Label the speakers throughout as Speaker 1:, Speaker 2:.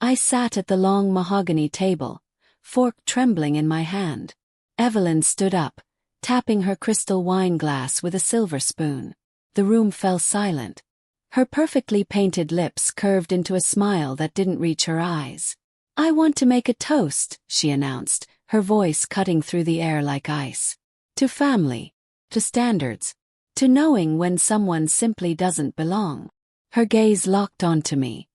Speaker 1: I sat at the long mahogany table, fork trembling in my hand. Evelyn stood up, tapping her crystal wine glass with a silver spoon. The room fell silent. Her perfectly painted lips curved into a smile that didn't reach her eyes. "I want to make a toast," she announced, her voice cutting through the air like ice. "To family. To standards. To knowing when someone simply doesn't belong." Her gaze locked onto me.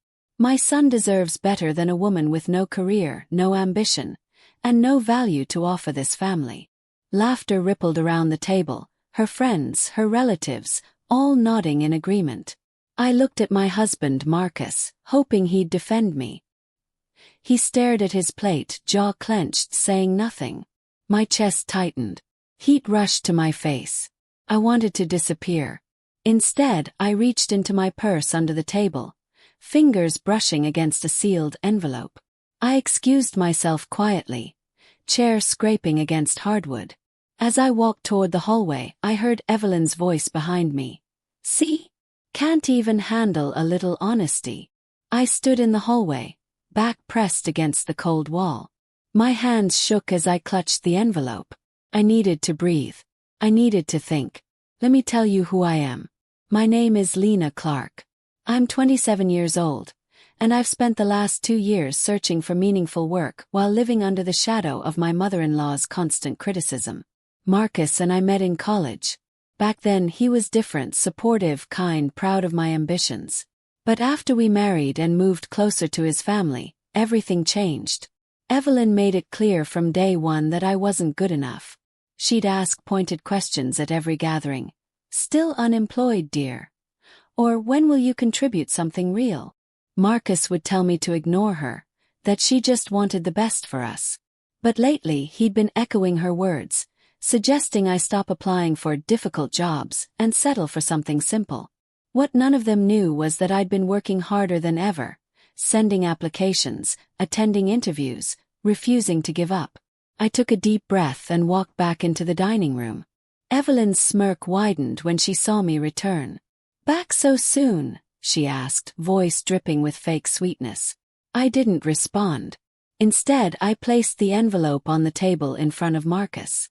Speaker 1: "My son deserves better than a woman with no career, no ambition, and no value to offer this family." Laughter rippled around the table, her friends, her relatives, all nodding in agreement. I looked at my husband, Marcus, hoping he'd defend me. He stared at his plate, jaw clenched, saying nothing. My chest tightened. Heat rushed to my face. I wanted to disappear. Instead, I reached into my purse under the table, fingers brushing against a sealed envelope. I excused myself quietly, chair scraping against hardwood. As I walked toward the hallway, I heard Evelyn's voice behind me. "See? Can't even handle a little honesty." I stood in the hallway, back pressed against the cold wall. My hands shook as I clutched the envelope. I needed to breathe. I needed to think. "Let me tell you who I am. My name is Lena Clark. I'm 27 years old, and I've spent the last 2 years searching for meaningful work while living under the shadow of my mother-in-law's constant criticism. Marcus and I met in college. Back then he was different, supportive, kind, proud of my ambitions. But after we married and moved closer to his family, everything changed. Evelyn made it clear from day one that I wasn't good enough. She'd ask pointed questions at every gathering. "Still unemployed, dear?" Or "When will you contribute something real?" Marcus would tell me to ignore her, that she just wanted the best for us. But lately he'd been echoing her words, suggesting I stop applying for difficult jobs and settle for something simple. What none of them knew was that I'd been working harder than ever, sending applications, attending interviews, refusing to give up. I took a deep breath and walked back into the dining room. Evelyn's smirk widened when she saw me return. "Back so soon?" she asked, voice dripping with fake sweetness. I didn't respond. Instead, I placed the envelope on the table in front of Marcus.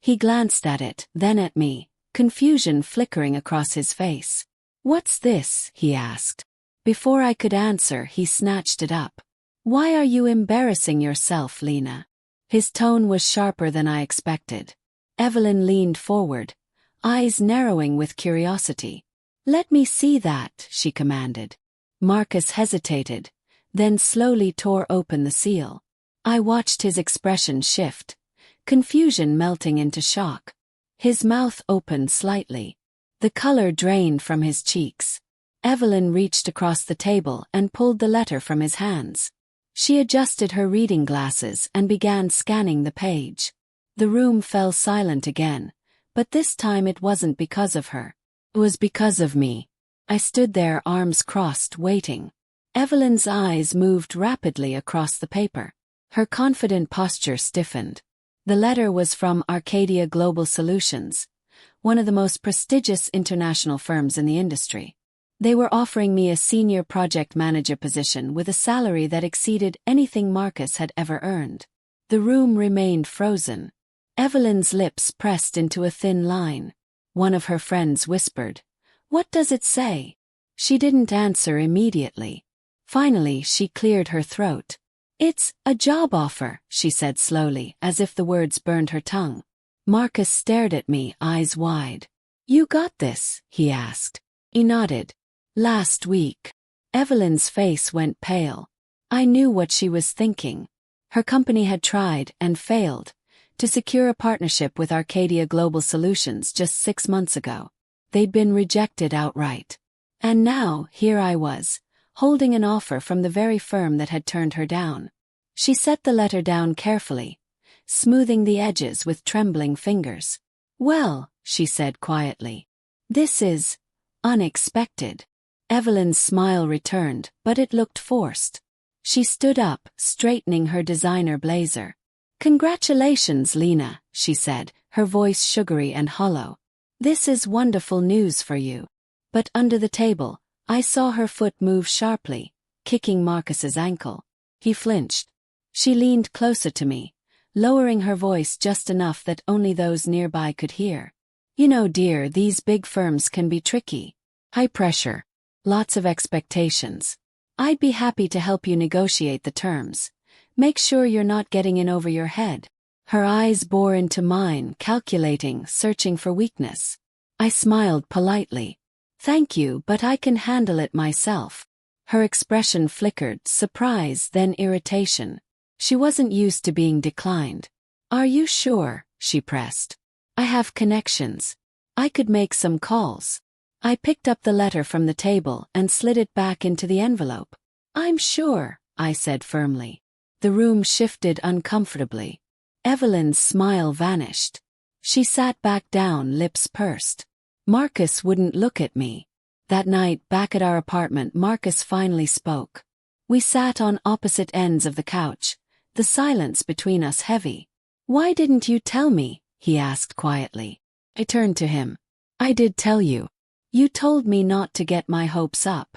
Speaker 1: He glanced at it, then at me, confusion flickering across his face. "What's this?" he asked. Before I could answer, he snatched it up. "Why are you embarrassing yourself, Lena?" His tone was sharper than I expected. Evelyn leaned forward, eyes narrowing with curiosity. "Let me see that," she commanded. Marcus hesitated, then slowly tore open the seal. I watched his expression shift, confusion melting into shock. His mouth opened slightly. The color drained from his cheeks. Evelyn reached across the table and pulled the letter from his hands. She adjusted her reading glasses and began scanning the page. The room fell silent again, but this time it wasn't because of her. It was because of me. I stood there, arms crossed, waiting. Evelyn's eyes moved rapidly across the paper. Her confident posture stiffened. The letter was from Arcadia Global Solutions, one of the most prestigious international firms in the industry. They were offering me a senior project manager position with a salary that exceeded anything Marcus had ever earned. The room remained frozen. Evelyn's lips pressed into a thin line. One of her friends whispered, "What does it say?" She didn't answer immediately. Finally, she cleared her throat. "It's a job offer," she said slowly, as if the words burned her tongue. Marcus stared at me, eyes wide. "You got this?" he asked. He nodded. "Last week." Evelyn's face went pale. I knew what she was thinking. Her company had tried, and failed, to secure a partnership with Arcadia Global Solutions just 6 months ago. They'd been rejected outright. And now, here I was, holding an offer from the very firm that had turned her down. She set the letter down carefully, smoothing the edges with trembling fingers. "Well," she said quietly, "this is unexpected." Evelyn's smile returned, but it looked forced. She stood up, straightening her designer blazer. "Congratulations, Lena," she said, her voice sugary and hollow. "This is wonderful news for you." But under the table, I saw her foot move sharply, kicking Marcus's ankle. He flinched. She leaned closer to me, lowering her voice just enough that only those nearby could hear. You know, dear, these big firms can be tricky. High pressure. Lots of expectations. I'd be happy to help you negotiate the terms. Make sure you're not getting in over your head. Her eyes bore into mine, calculating, searching for weakness. I smiled politely. Thank you, but I can handle it myself. Her expression flickered, surprise, then irritation. She wasn't used to being declined. Are you sure? She pressed. I have connections. I could make some calls. I picked up the letter from the table and slid it back into the envelope. I'm sure, I said firmly. The room shifted uncomfortably. Evelyn's smile vanished. She sat back down, lips pursed. Marcus wouldn't look at me. That night, back at our apartment, Marcus finally spoke. We sat on opposite ends of the couch, the silence between us heavy. Why didn't you tell me? He asked quietly. I turned to him. I did tell you. You told me not to get my hopes up.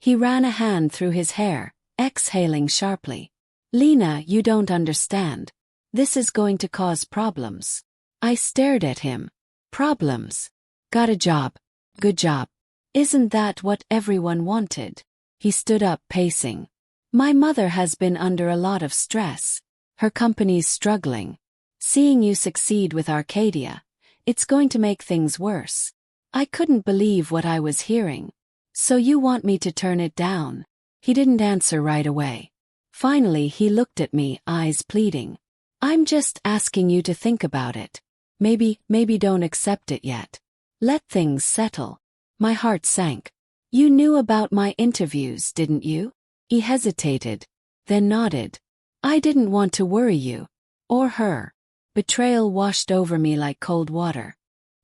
Speaker 1: He ran a hand through his hair, exhaling sharply. Lena, you don't understand. This is going to cause problems. I stared at him. Problems. Got a job. Good job. Isn't that what everyone wanted? He stood up, pacing. My mother has been under a lot of stress. Her company's struggling. Seeing you succeed with Arcadia, it's going to make things worse. I couldn't believe what I was hearing. So you want me to turn it down? He didn't answer right away. Finally, he looked at me, eyes pleading. I'm just asking you to think about it. Maybe don't accept it yet. Let things settle. My heart sank. You knew about my interviews, didn't you? He hesitated, then nodded. I didn't want to worry you. Or her. Betrayal washed over me like cold water.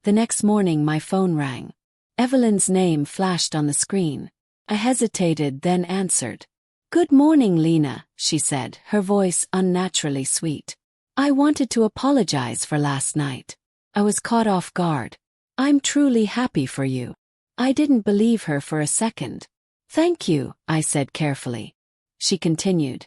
Speaker 1: The next morning my phone rang. Evelyn's name flashed on the screen. I hesitated, then answered. Good morning, Lena, she said, her voice unnaturally sweet. I wanted to apologize for last night. I was caught off guard. I'm truly happy for you. I didn't believe her for a second. Thank you, I said carefully. She continued.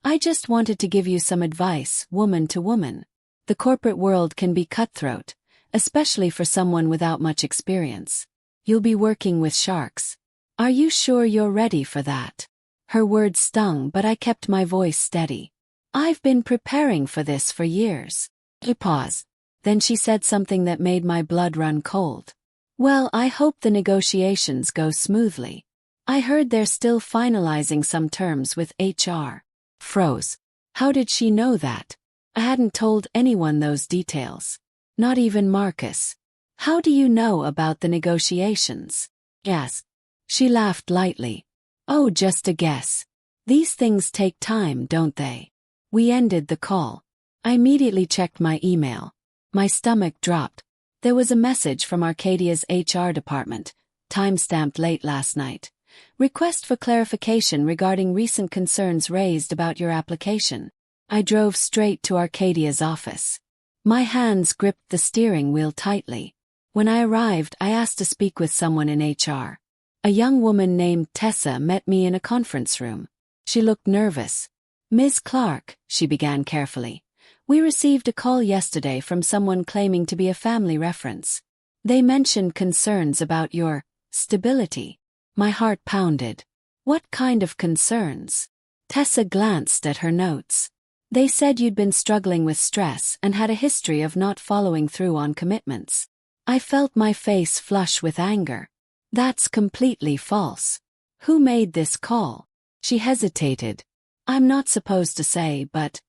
Speaker 1: I just wanted to give you some advice, woman to woman. The corporate world can be cutthroat, especially for someone without much experience. You'll be working with sharks. Are you sure you're ready for that? Her words stung, but I kept my voice steady. I've been preparing for this for years. A pause. Then she said something that made my blood run cold. Well, I hope the negotiations go smoothly. I heard they're still finalizing some terms with HR. Froze. How did she know that? I hadn't told anyone those details. Not even Marcus. How do you know about the negotiations? Yes. She laughed lightly. Oh, just a guess. These things take time, don't they? We ended the call. I immediately checked my email. My stomach dropped. There was a message from Arcadia's HR department, time-stamped late last night. Request for clarification regarding recent concerns raised about your application. I drove straight to Arcadia's office. My hands gripped the steering wheel tightly. When I arrived, I asked to speak with someone in HR. A young woman named Tessa met me in a conference room. She looked nervous. Ms. Clark, she began carefully. We received a call yesterday from someone claiming to be a family reference. They mentioned concerns about your stability. My heart pounded. What kind of concerns? Tessa glanced at her notes. They said you'd been struggling with stress and had a history of not following through on commitments. I felt my face flush with anger. That's completely false. Who made this call? She hesitated. I'm not supposed to say, but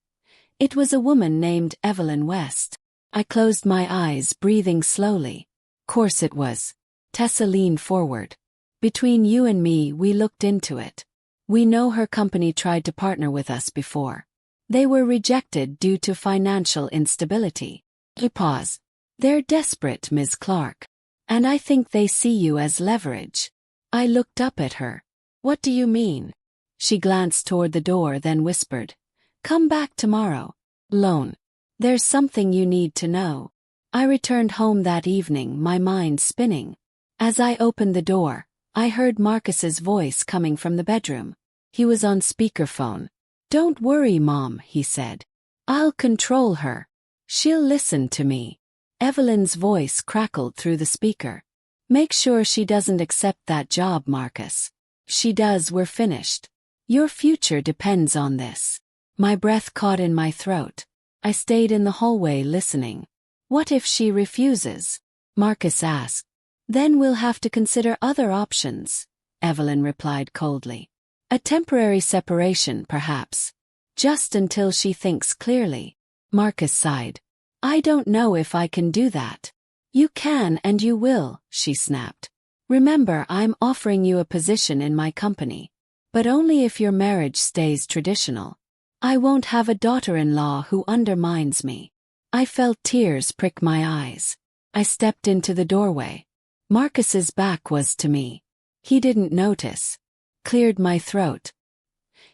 Speaker 1: it was a woman named Evelyn West. I closed my eyes, breathing slowly. Course it was. Tessa leaned forward. Between you and me, we looked into it. We know her company tried to partner with us before. They were rejected due to financial instability. A pause. They're desperate, Ms. Clark. And I think they see you as leverage. I looked up at her. What do you mean? She glanced toward the door, then whispered. Come back tomorrow. Alone. There's something you need to know. I returned home that evening, my mind spinning. As I opened the door, I heard Marcus's voice coming from the bedroom. He was on speakerphone. "Don't worry, Mom," he said. "I'll control her. She'll listen to me." Evelyn's voice crackled through the speaker. "Make sure she doesn't accept that job, Marcus. If she does, we're finished. Your future depends on this." My breath caught in my throat. I stayed in the hallway listening. "What if she refuses?" Marcus asked. "Then we'll have to consider other options," Evelyn replied coldly. "A temporary separation, perhaps. Just until she thinks clearly." Marcus sighed. "I don't know if I can do that." "You can and you will," she snapped. "Remember, I'm offering you a position in my company. But only if your marriage stays traditional. I won't have a daughter-in-law who undermines me." I felt tears prick my eyes. I stepped into the doorway. Marcus's back was to me. He didn't notice. Cleared my throat.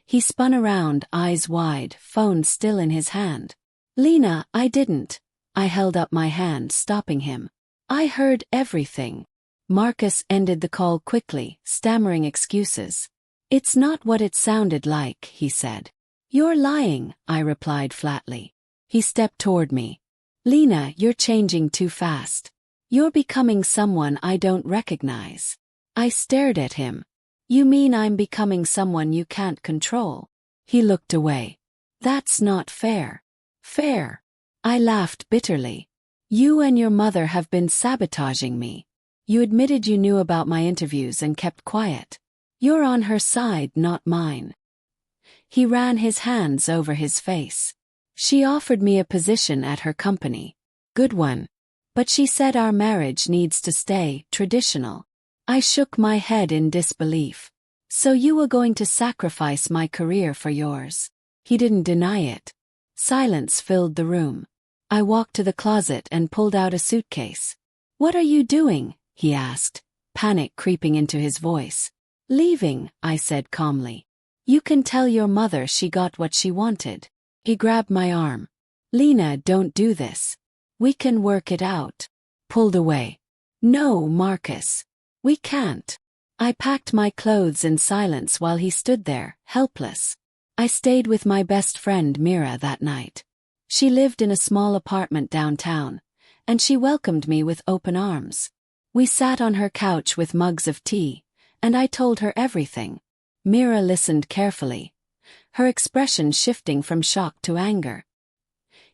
Speaker 1: He spun around, eyes wide, phone still in his hand. "Lena, I didn't." I held up my hand, stopping him. "I heard everything." Marcus ended the call quickly, stammering excuses. "It's not what it sounded like," he said. "You're lying," I replied flatly. He stepped toward me. "Lena, you're changing too fast. You're becoming someone I don't recognize." I stared at him. "You mean I'm becoming someone you can't control?" He looked away. "That's not fair." "Fair." I laughed bitterly. "You and your mother have been sabotaging me. You admitted you knew about my interviews and kept quiet. You're on her side, not mine." He ran his hands over his face. "She offered me a position at her company. Good one. But she said our marriage needs to stay traditional." I shook my head in disbelief. "So you were going to sacrifice my career for yours?" He didn't deny it. Silence filled the room. I walked to the closet and pulled out a suitcase. "What are you doing?" he asked, panic creeping into his voice. "Leaving," I said calmly. "You can tell your mother she got what she wanted." He grabbed my arm. "Lena, don't do this. We can work it out." Pulled away. "No, Marcus. We can't." I packed my clothes in silence while he stood there, helpless. I stayed with my best friend Mira that night. She lived in a small apartment downtown, and she welcomed me with open arms. We sat on her couch with mugs of tea, and I told her everything. Mira listened carefully, her expression shifting from shock to anger.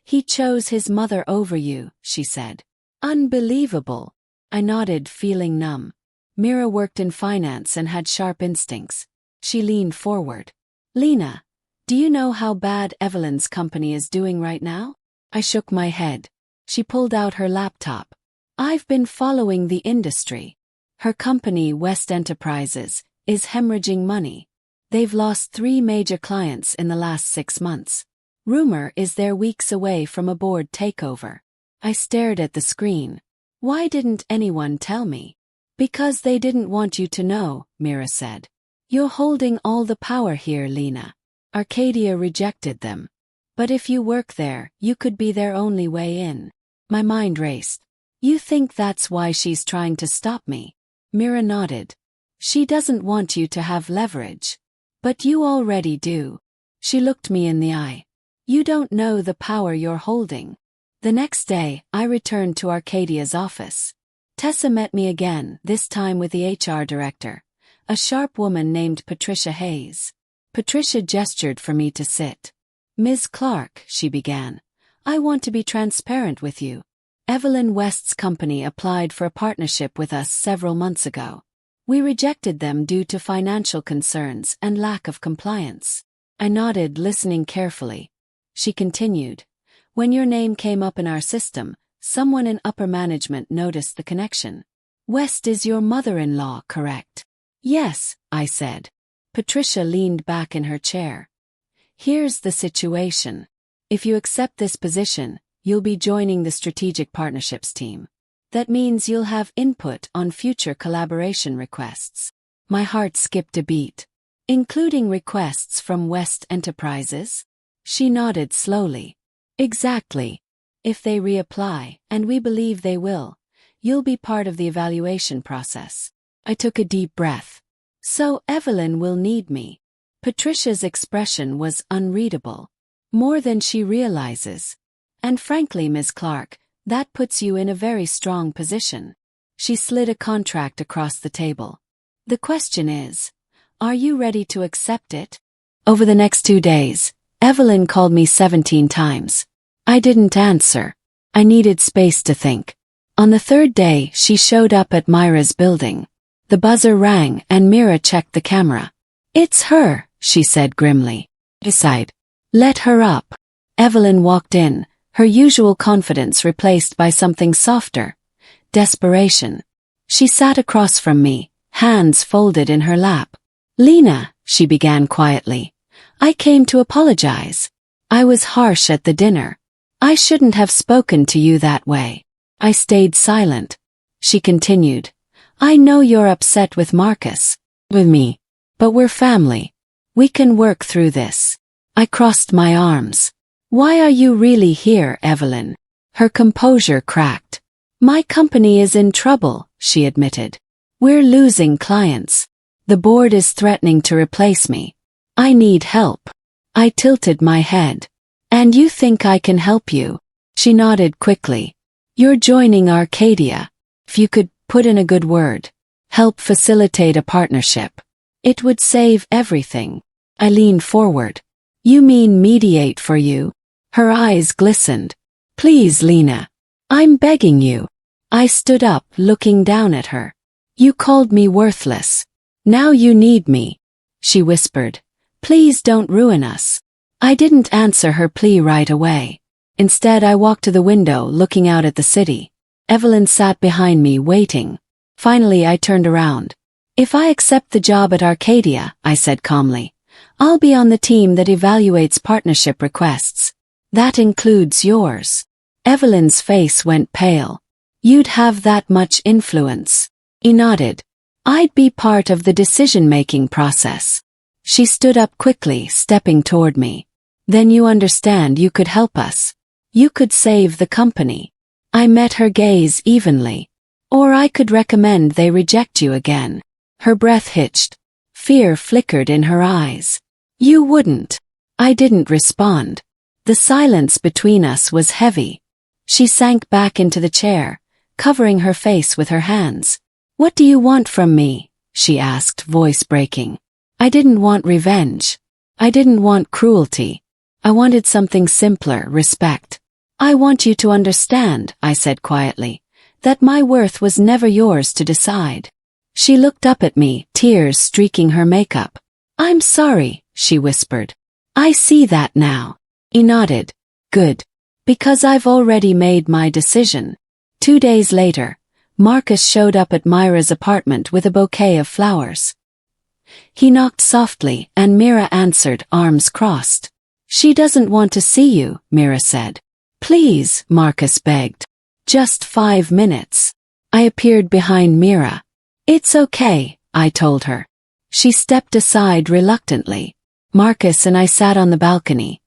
Speaker 1: "He chose his mother over you," she said. "Unbelievable." I nodded, feeling numb. Mira worked in finance and had sharp instincts. She leaned forward. "Lena, do you know how bad Evelyn's company is doing right now?" I shook my head. She pulled out her laptop. "I've been following the industry. Her company, West Enterprises, is hemorrhaging money. They've lost 3 major clients in the last 6 months. Rumor is they're weeks away from a board takeover." I stared at the screen. "Why didn't anyone tell me?" "Because they didn't want you to know," Mira said. "You're holding all the power here, Lena. Arcadia rejected them. But if you work there, you could be their only way in." My mind raced. "You think that's why she's trying to stop me?" Mira nodded. "She doesn't want you to have leverage. But you already do." She looked me in the eye. "You don't know the power you're holding." The next day, I returned to Arcadia's office. Tessa met me again, this time with the HR director, a sharp woman named Patricia Hayes. Patricia gestured for me to sit. "Ms. Clark," she began, "I want to be transparent with you. Evelyn West's company applied for a partnership with us several months ago. We rejected them due to financial concerns and lack of compliance." I nodded, listening carefully. She continued. "When your name came up in our system, someone in upper management noticed the connection. West is your mother-in-law, correct?" "Yes," I said. Patricia leaned back in her chair. "Here's the situation. If you accept this position, you'll be joining the strategic partnerships team. That means you'll have input on future collaboration requests." My heart skipped a beat. "Including requests from West Enterprises?" She nodded slowly. "Exactly. If they reapply, and we believe they will, you'll be part of the evaluation process." I took a deep breath. So Evelyn will need me. Patricia's expression was unreadable. More than she realizes. And frankly, Ms. Clark, that puts you in a very strong position. She slid a contract across the table. The question is, are you ready to accept it? Over the next 2 days, Evelyn called me 17 times. I didn't answer. I needed space to think. On the 3rd day, she showed up at Myra's building. The buzzer rang and Mira checked the camera. It's her, she said grimly. I sighed. Let her up. Evelyn walked in, her usual confidence replaced by something softer. Desperation. She sat across from me, hands folded in her lap. Lena, she began quietly. I came to apologize. I was harsh at the dinner. I shouldn't have spoken to you that way. I stayed silent. She continued. I know you're upset with Marcus. With me. But we're family. We can work through this. I crossed my arms. Why are you really here, Evelyn? Her composure cracked. My company is in trouble, she admitted. We're losing clients. The board is threatening to replace me. I need help. I tilted my head. And you think I can help you? She nodded quickly. You're joining Arcadia. If you could put in a good word, help facilitate a partnership, it would save everything. I leaned forward. You mean mediate for you? Her eyes glistened. Please, Lena. I'm begging you. I stood up, looking down at her. You called me worthless. Now you need me. She whispered. Please don't ruin us. I didn't answer her plea right away. Instead, I walked to the window, looking out at the city. Evelyn sat behind me, waiting. Finally, I turned around. If I accept the job at Arcadia, I said calmly, I'll be on the team that evaluates partnership requests. That includes yours. Evelyn's face went pale. You'd have that much influence. He nodded. I'd be part of the decision-making process. She stood up quickly, stepping toward me. Then you understand you could help us. You could save the company. I met her gaze evenly. Or I could recommend they reject you again. Her breath hitched. Fear flickered in her eyes. You wouldn't. I didn't respond. The silence between us was heavy. She sank back into the chair, covering her face with her hands. What do you want from me? She asked, voice breaking. I didn't want revenge. I didn't want cruelty. I wanted something simpler, respect. I want you to understand, I said quietly, that my worth was never yours to decide. She looked up at me, tears streaking her makeup. I'm sorry, she whispered. I see that now. He nodded. Good. Because I've already made my decision. 2 days later, Marcus showed up at Myra's apartment with a bouquet of flowers. He knocked softly and Mira answered, arms crossed. She doesn't want to see you, Mira said. Please, Marcus begged. Just 5 minutes. I appeared behind Mira. It's okay, I told her. She stepped aside reluctantly. Marcus and I sat on the balcony.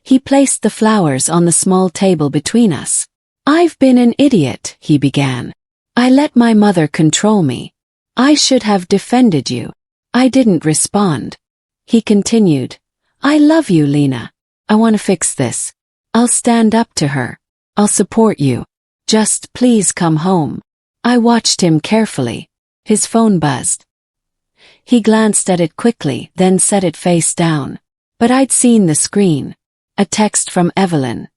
Speaker 1: He placed the flowers on the small table between us. I've been an idiot, he began. I let my mother control me. I should have defended you. I didn't respond. He continued. I love you, Lena. I want to fix this. I'll stand up to her. I'll support you. Just please come home. I watched him carefully. His phone buzzed. He glanced at it quickly, then set it face down. But I'd seen the screen. A text from Evelyn.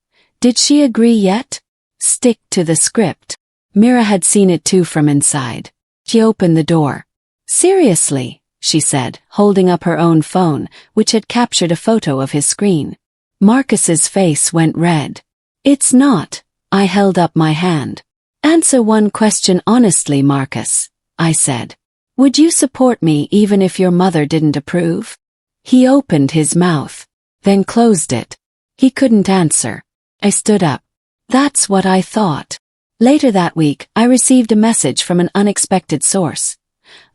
Speaker 1: Did she agree yet? Stick to the script. Mira had seen it too from inside. She opened the door. Seriously, she said, holding up her own phone, which had captured a photo of his screen. Marcus's face went red. It's not. I held up my hand. Answer one question honestly, Marcus, I said. Would you support me even if your mother didn't approve? He opened his mouth, then closed it. He couldn't answer. I stood up. That's what I thought. Later that week, I received a message from an unexpected source.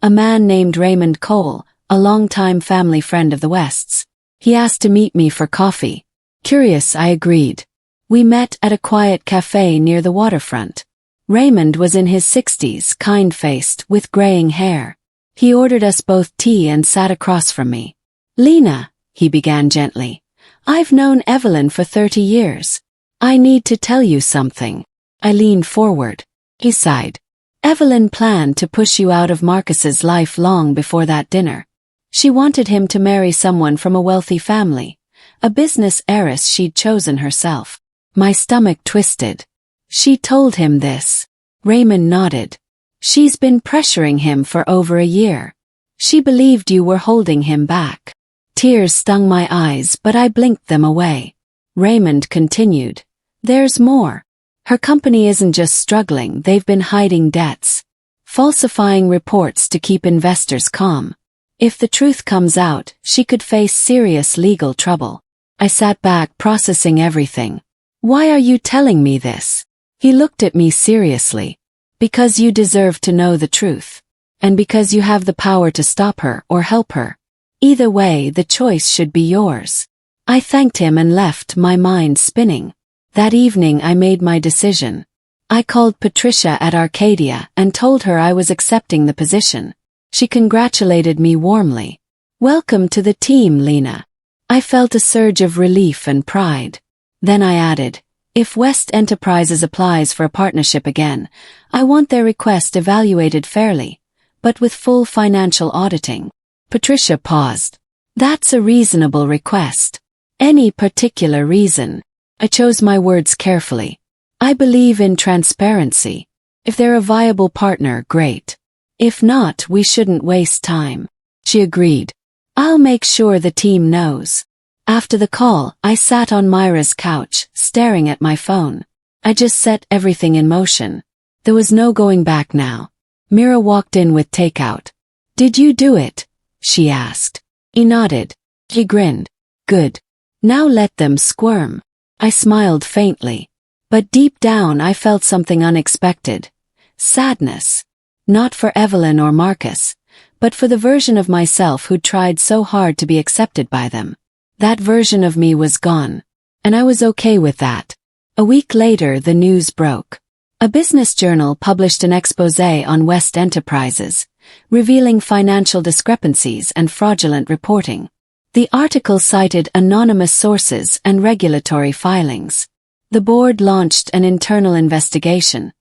Speaker 1: A man named Raymond Cole, a longtime family friend of the Wests. He asked to meet me for coffee. Curious, I agreed. We met at a quiet cafe near the waterfront. Raymond was in his 60s, kind-faced, with graying hair. He ordered us both tea and sat across from me. "Lena," he began gently, "I've known Evelyn for 30 years. I need to tell you something." I leaned forward. He sighed. "Evelyn planned to push you out of Marcus's life long before that dinner. She wanted him to marry someone from a wealthy family, a business heiress she'd chosen herself." My stomach twisted. "She told him this?" Raymond nodded. "She's been pressuring him for over a year. She believed you were holding him back." Tears stung my eyes, but I blinked them away. Raymond continued. "There's more. Her company isn't just struggling, they've been hiding debts, falsifying reports to keep investors calm. If the truth comes out, she could face serious legal trouble." I sat back, processing everything. "Why are you telling me this?" He looked at me seriously. "Because you deserve to know the truth. And because you have the power to stop her or help her. Either way, the choice should be yours." I thanked him and left, my mind spinning. That evening I made my decision. I called Patricia at Arcadia and told her I was accepting the position. She congratulated me warmly. "Welcome to the team, Lena." I felt a surge of relief and pride. Then I added, "If West Enterprises applies for a partnership again, I want their request evaluated fairly, but with full financial auditing." Patricia paused. "That's a reasonable request. Any particular reason?" I chose my words carefully. "I believe in transparency. If they're a viable partner, great. If not, we shouldn't waste time." She agreed. "I'll make sure the team knows." After the call, I sat on Myra's couch, staring at my phone. I just set everything in motion. There was no going back now. Mira walked in with takeout. "Did you do it?" she asked. He nodded. He grinned. "Good. Now let them squirm." I smiled faintly. But deep down I felt something unexpected. Sadness. Not for Evelyn or Marcus, but for the version of myself who'd tried so hard to be accepted by them. That version of me was gone. And I was okay with that. A week later the news broke. A business journal published an exposé on West Enterprises, revealing financial discrepancies and fraudulent reporting. The article cited anonymous sources and regulatory filings. The board launched an internal investigation,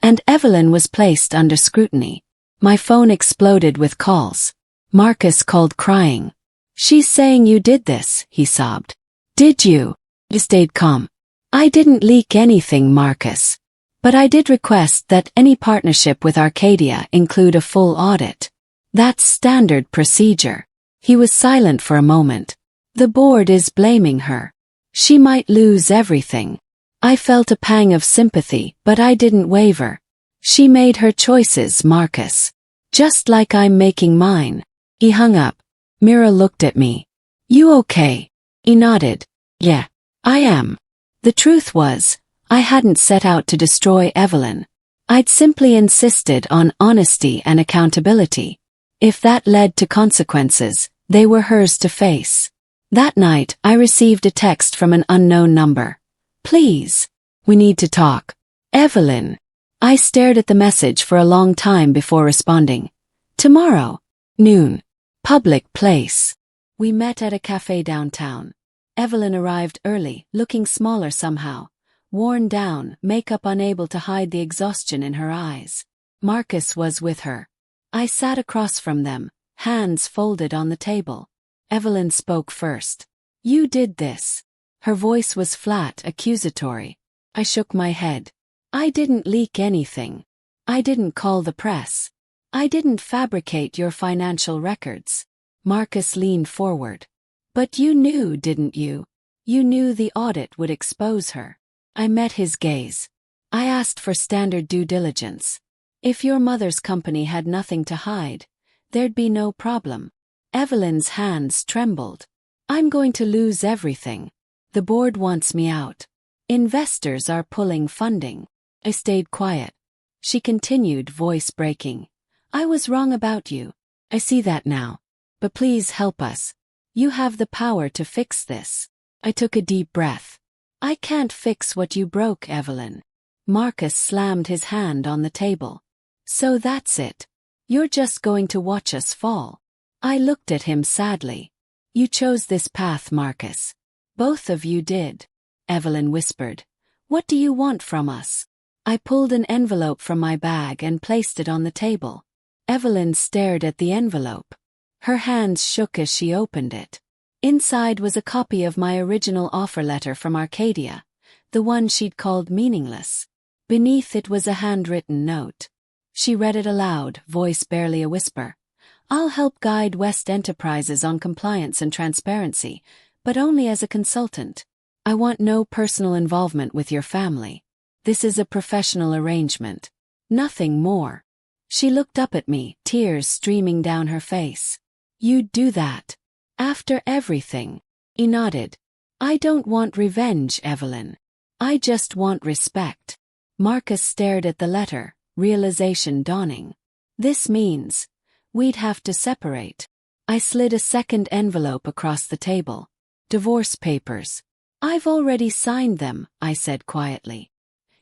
Speaker 1: and Evelyn was placed under scrutiny. My phone exploded with calls. Marcus called crying. "She's saying you did this," he sobbed. "Did you?" I stayed calm. "I didn't leak anything, Marcus. But I did request that any partnership with Arcadia include a full audit. That's standard procedure." He was silent for a moment. "The board is blaming her. She might lose everything." I felt a pang of sympathy, but I didn't waver. "She made her choices, Marcus. Just like I'm making mine." He hung up. Mira looked at me. "You okay?" He nodded. "Yeah, I am." The truth was, I hadn't set out to destroy Evelyn. I'd simply insisted on honesty and accountability. If that led to consequences, they were hers to face. That night, I received a text from an unknown number. "Please, we need to talk. Evelyn." I stared at the message for a long time before responding. "Tomorrow, noon. Public place." We met at a cafe downtown. Evelyn arrived early, looking smaller somehow, worn down, makeup unable to hide the exhaustion in her eyes. Marcus was with her. I sat across from them, hands folded on the table. Evelyn spoke first. "You did this." Her voice was flat, accusatory. I shook my head. "I didn't leak anything. I didn't call the press. I didn't fabricate your financial records." Marcus leaned forward. "But you knew, didn't you? You knew the audit would expose her." I met his gaze. "I asked for standard due diligence. If your mother's company had nothing to hide, there'd be no problem." Evelyn's hands trembled. "I'm going to lose everything. The board wants me out. Investors are pulling funding." I stayed quiet. She continued, voice breaking. "I was wrong about you. I see that now. But please help us. You have the power to fix this." I took a deep breath. "I can't fix what you broke, Evelyn. Marcus slammed his hand on the table. So that's it. You're just going to watch us fall. I looked at him sadly. You chose this path, Marcus. Both of you did. Evelyn whispered. What do you want from us? I pulled an envelope from my bag and placed it on the table. Evelyn stared at the envelope. Her hands shook as she opened it. Inside was a copy of my original offer letter from Arcadia, the one she'd called meaningless. Beneath it was a handwritten note. She read it aloud, voice barely a whisper. I'll help guide West Enterprises on compliance and transparency, but only as a consultant. I want no personal involvement with your family. This is a professional arrangement. Nothing more. She looked up at me, tears streaming down her face. You'd do that? After everything? He nodded. I don't want revenge, Evelyn. I just want respect. Marcus stared at the letter, realization dawning. This means we'd have to separate. I slid a second envelope across the table. Divorce papers. I've already signed them, I said quietly.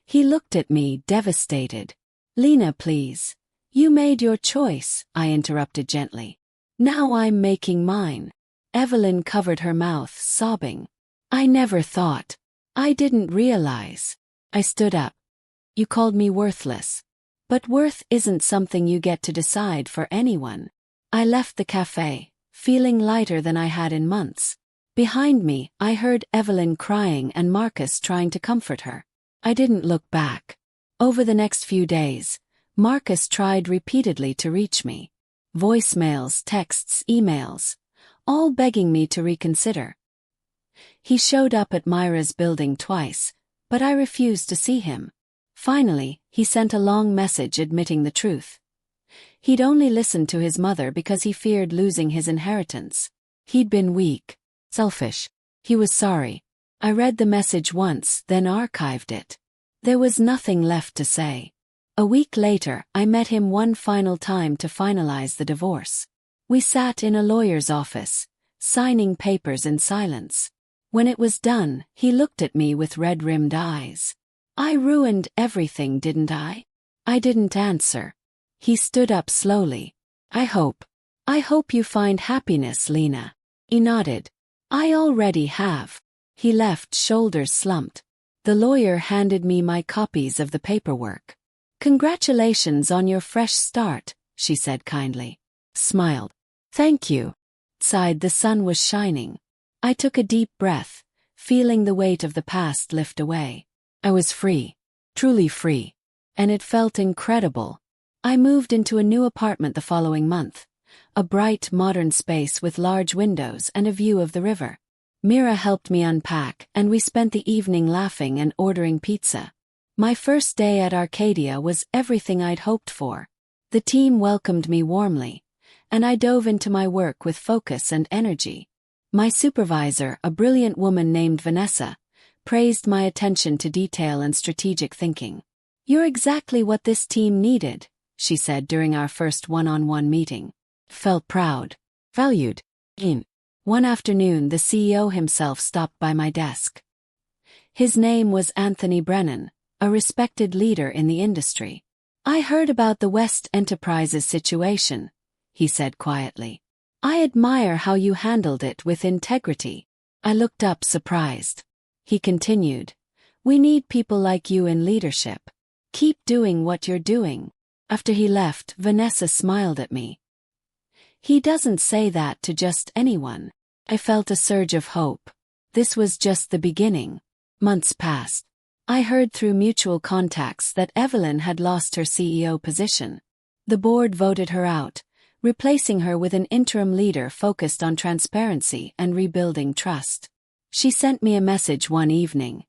Speaker 1: He looked at me, devastated. Lena, please. You made your choice, I interrupted gently. Now I'm making mine. Evelyn covered her mouth, sobbing. I never thought. I didn't realize. I stood up. You called me worthless. But worth isn't something you get to decide for anyone. I left the cafe, feeling lighter than I had in months. Behind me, I heard Evelyn crying and Marcus trying to comfort her. I didn't look back. Over the next few days, Marcus tried repeatedly to reach me. Voicemails, texts, emails, all begging me to reconsider. He showed up at Myra's building twice, but I refused to see him. Finally, he sent a long message admitting the truth. He'd only listened to his mother because he feared losing his inheritance. He'd been weak, selfish. He was sorry. I read the message once, then archived it. There was nothing left to say. A week later, I met him one final time to finalize the divorce. We sat in a lawyer's office, signing papers in silence. When it was done, he looked at me with red-rimmed eyes. I ruined everything, didn't I? I didn't answer. He stood up slowly. I hope you find happiness, Lena. He nodded. I already have. He left, shoulders slumped. The lawyer handed me my copies of the paperwork. Congratulations on your fresh start, she said kindly. Smiled. Thank you. Sighed. The sun was shining. I took a deep breath, feeling the weight of the past lift away. I was free. Truly free. And it felt incredible. I moved into a new apartment the following month. A bright, modern space with large windows and a view of the river. Mira helped me unpack, and we spent the evening laughing and ordering pizza. My first day at Arcadia was everything I'd hoped for. The team welcomed me warmly, and I dove into my work with focus and energy. My supervisor, a brilliant woman named Vanessa, praised my attention to detail and strategic thinking. You're exactly what this team needed, she said during our first one-on-one meeting. Felt proud. Valued. One afternoon, the CEO himself stopped by my desk. His name was Anthony Brennan, a respected leader in the industry. I heard about the West Enterprises situation, he said quietly. I admire how you handled it with integrity. I looked up surprised. He continued, we need people like you in leadership. Keep doing what you're doing. After he left, Vanessa smiled at me. He doesn't say that to just anyone. I felt a surge of hope. This was just the beginning. Months passed. I heard through mutual contacts that Evelyn had lost her CEO position. The board voted her out, replacing her with an interim leader focused on transparency and rebuilding trust. She sent me a message one evening.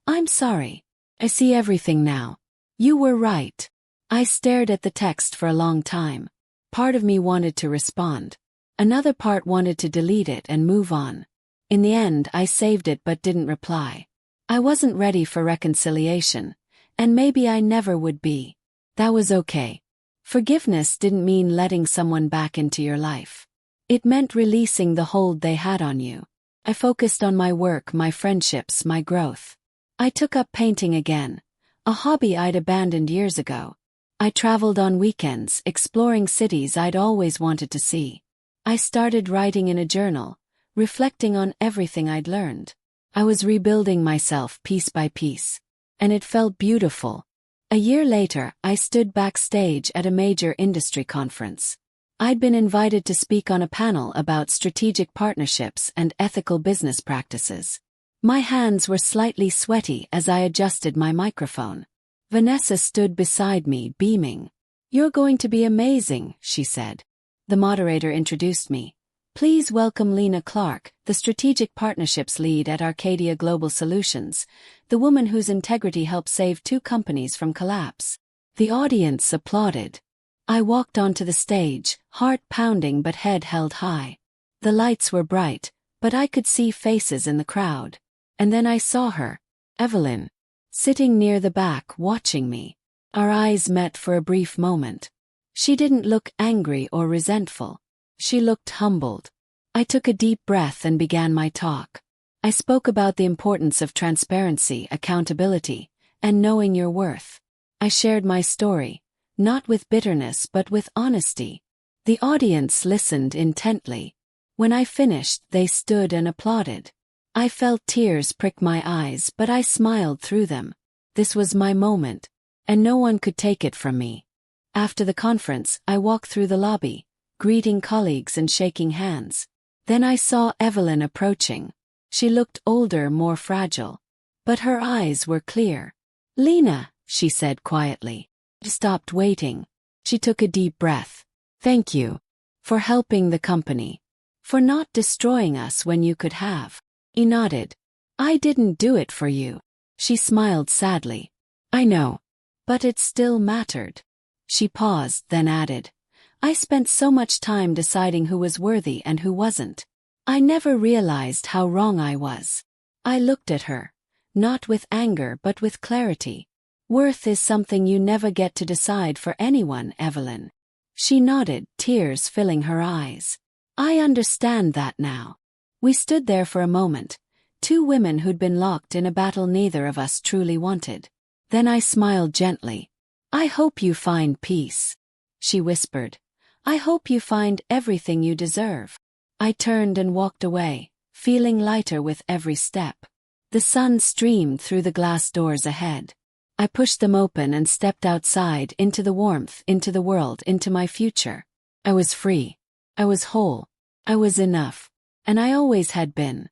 Speaker 1: I'm sorry. I see everything now. You were right. I stared at the text for a long time. Part of me wanted to respond. Another part wanted to delete it and move on. In the end, I saved it but didn't reply. I wasn't ready for reconciliation, and maybe I never would be. That was okay. Forgiveness didn't mean letting someone back into your life. It meant releasing the hold they had on you. I focused on my work, my friendships, my growth. I took up painting again, a hobby I'd abandoned years ago. I traveled on weekends, exploring cities I'd always wanted to see. I started writing in a journal, reflecting on everything I'd learned. I was rebuilding myself piece by piece. And it felt beautiful. A year later, I stood backstage at a major industry conference. I'd been invited to speak on a panel about strategic partnerships and ethical business practices. My hands were slightly sweaty as I adjusted my microphone. Vanessa stood beside me, beaming. "You're going to be amazing," she said. The moderator introduced me. "Please welcome Lena Clark, the Strategic Partnerships Lead at Arcadia Global Solutions, the woman whose integrity helped save 2 companies from collapse." The audience applauded. I walked onto the stage, heart pounding but head held high. The lights were bright, but I could see faces in the crowd. And then I saw her, Evelyn, sitting near the back watching me. Our eyes met for a brief moment. She didn't look angry or resentful. She looked humbled. I took a deep breath and began my talk. I spoke about the importance of transparency, accountability, and knowing your worth. I shared my story, not with bitterness but with honesty. The audience listened intently. When I finished, they stood and applauded. I felt tears prick my eyes, but I smiled through them. This was my moment, and no one could take it from me. After the conference, I walked through the lobby, greeting colleagues and shaking hands. Then I saw Evelyn approaching. She looked older, more fragile. But her eyes were clear. "Lena," she said quietly. I stopped waiting. She took a deep breath. "Thank you. For helping the company. For not destroying us when you could have." He nodded. "I didn't do it for you." She smiled sadly. "I know. But it still mattered." She paused, then added, "I spent so much time deciding who was worthy and who wasn't. I never realized how wrong I was." I looked at her, not with anger but with clarity. "Worth is something you never get to decide for anyone, Evelyn." She nodded, tears filling her eyes. "I understand that now." We stood there for a moment, 2 women who'd been locked in a battle neither of us truly wanted. Then I smiled gently. "I hope you find peace," she whispered. "I hope you find everything you deserve." I turned and walked away, feeling lighter with every step. The sun streamed through the glass doors ahead. I pushed them open and stepped outside into the warmth, into the world, into my future. I was free. I was whole. I was enough. And I always had been.